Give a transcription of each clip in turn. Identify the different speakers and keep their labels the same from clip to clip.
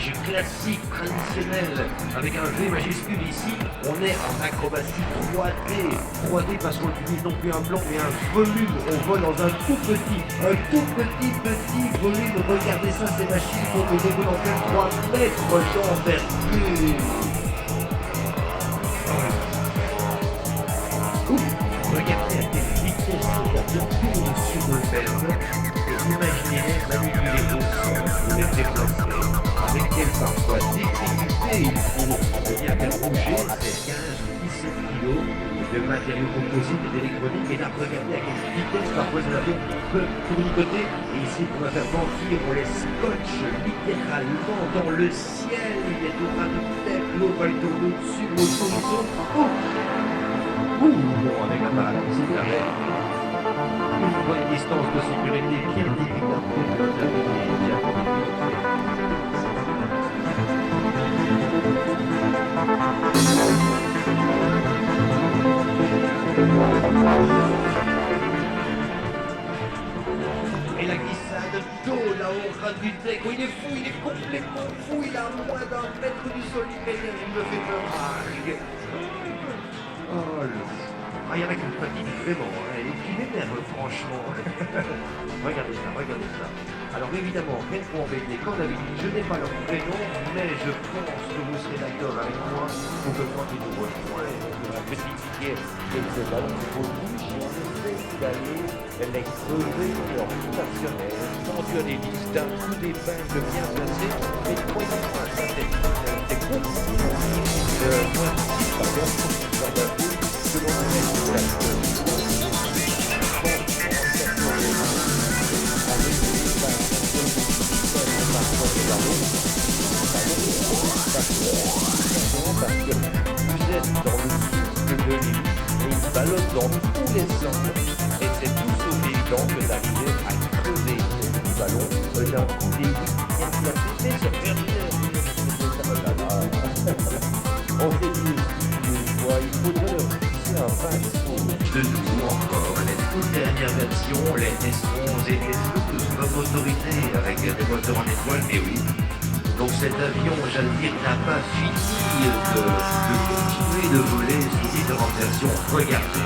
Speaker 1: nage classique, traditionnel, avec un V majuscule ici. On est en acrobatie 3D. 3D parce qu'on utilise non plus un plan mais un volume. On vole dans un tout petit volume. Regardez ça, ces machines sont au niveau d'enquête 3 mètres d'envergure. Regardez à quelle vitesse de tourne sur le verbe et imaginez manipuler au son ou les déplacer, avec quelle parfois difficulté il faut faire bouger ces 15 ou 17 kilos de matériaux composites et d'électronique. Et là, regardez à quelle vitesse parfois ces avions peuvent tournicoter. Et ici, pour la faire mentir, on les scotche littéralement dans le ciel. Il est au ras de tête, l'eau va le tourner au-dessus, bon, avec un parapluie, c'est carré. Une bonne distance de sécurité bien évidemment de et la glissade d'eau là-haut, ras du deck. Oh, il est fou, il est complètement fou, il a moins d'un mètre du sol, il me fait peur. Oh, il y en a qui me fatiguent vraiment, et qui m'énervent franchement. Regardez ça. Alors évidemment, rien pour embêter, comme d'habitude, je n'ai pas leur prénom, mais je pense que vous serez d'accord avec moi pour que quand ils nous rejoignent, la petite ticket de ce ballon pour bouche, on essaie d'aller les crever leur stationnnaire, tendu à des listes d'un coup d'épingle bien placé, mais croyez pas, ça c'est compliqué. Moi, pardon, que l'on met sur la parce que vous êtes dans le cycle de l'île et il ballonne dans tous les sens et c'est tout sauf évident que d'arriver à crever le ballon d'un coup d'aiguille bien placé, mais c'est terminé. On s'est dit, il faudrait leur fixer un pinceau. De nous encore, les toutes dernières versions, les S11 et S12, comme autorité avec des moteurs en étoile, mais oui. Donc cet avion, j'allais dire, n'a pas fini de continuer de voler sous différentes versions. Regardez.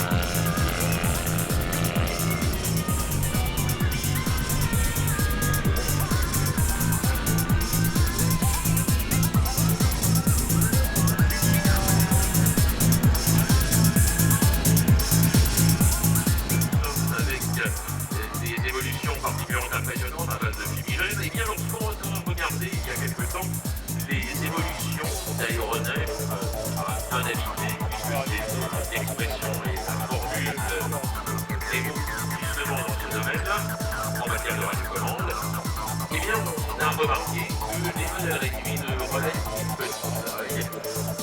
Speaker 2: Remarqué que les modèles réduits ne relativement petits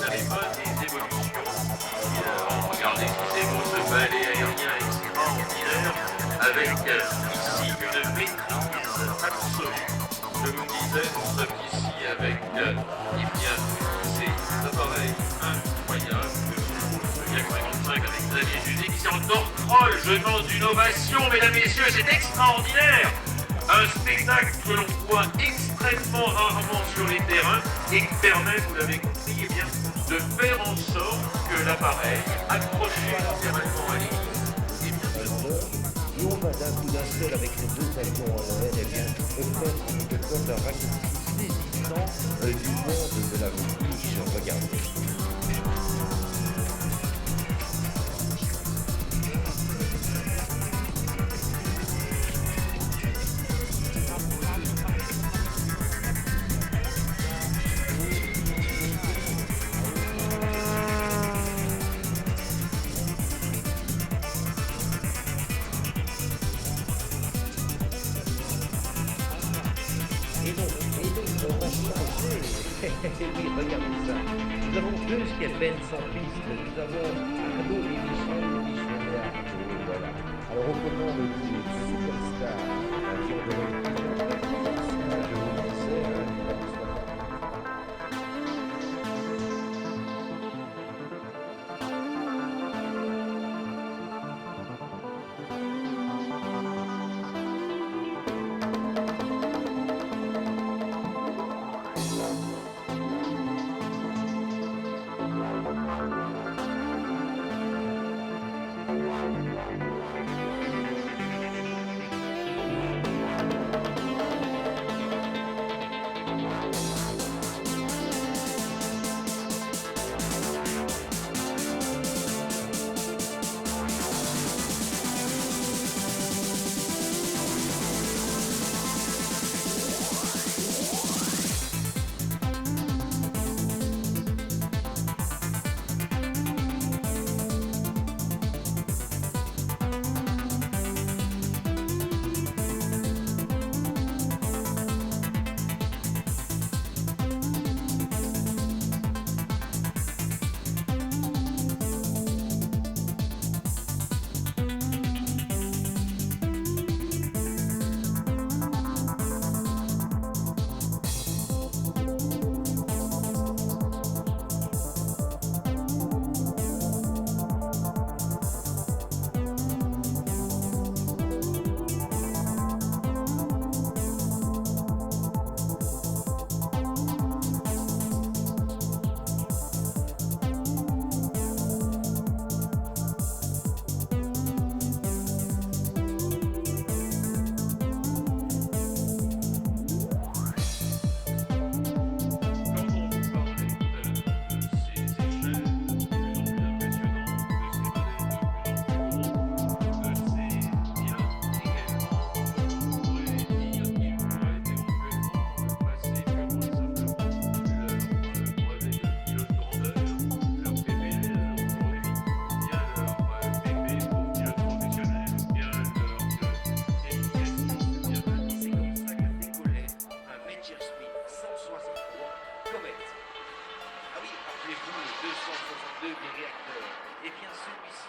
Speaker 2: n'avaient pas des évolutions. Regardez ces beaux balais aériens extraordinaires avec ici une maîtrise absolue. Je vous disais, nous sommes ici avec ces appareils incroyables de Yak 55 avec Xavier Juzet qui s'en contrôle. Je demande une ovation, mesdames et messieurs, c'est extraordinaire. Un spectacle que l'on voit extrêmement rarement sur les terrains et qui permet, vous l'avez compris, eh bien, de faire en sorte que l'appareil, accroché littéralement à l'équipe,
Speaker 1: et on va d'un coup d'un seul avec les deux avions en l'air, eh bien, faire en quelque sorte un raccourci saisissant du monde de la voltige. Regardez. Oui, regardez ça. Nous avons deux Skeppen sans piste. Nous avons Arnaud et Michel et Arnaud. Voilà. Alors, autrement, le superstar, l'avion de je vous disais, Deux des réacteurs. Et bien celui-ci,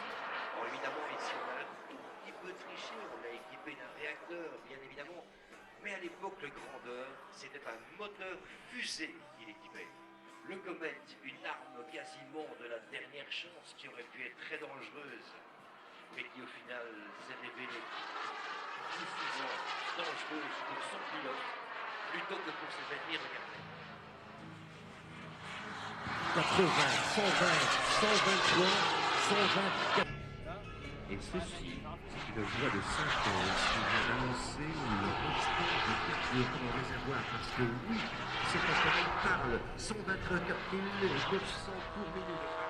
Speaker 1: bon évidemment ici on a un tout petit peu triché, on l'a équipé d'un réacteur bien évidemment, mais à l'époque le grandeur c'était un moteur fusée qu'il équipait. Le Comet, une arme quasiment de la dernière chance qui aurait pu être très dangereuse, mais qui au final s'est révélée difficilement dangereuse pour son pilote, plutôt que pour ses ennemis. Regardez.
Speaker 3: 80, 120, 123, 124. Et ceci, c'est une voix de synthèse qui vient d'annoncer le restant du futur dans le réservoir. Parce que oui, c'est parce qu'elle parle 124 900 tours minute.